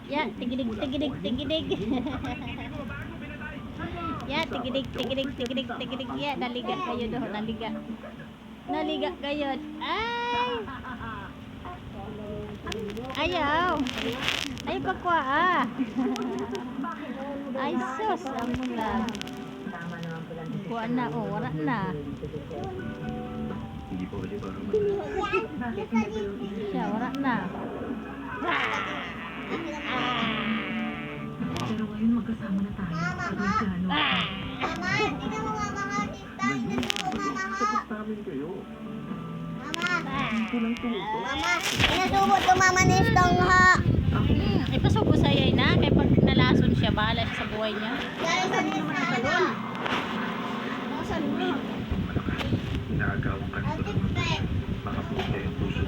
Ya, tigidig, tigidig, tigidig. Ya, tigidig, tigidig, tigidig, tigidig. Ya, naliga kayo doon, naliga. Naliga kayo. Ay! Ayaw. Ay, pakwa ah. Ay, sus. Amo lang. Kuha na, oh, wala na. Siya, wala na. Pero ngayon magkasama na tayo. Mama, hindi ka mamamahal this time. Hindi mo mamamahal. Mama, inasubot ko mama ni Stong ha. Ipasubo sa iyo na. Kaya pag nalason siya, bahala siya sa buhay niya. Dahil sa nisa ano. Nasaan mo? Inaagawang ka Ate Pe. makapunta yung puso.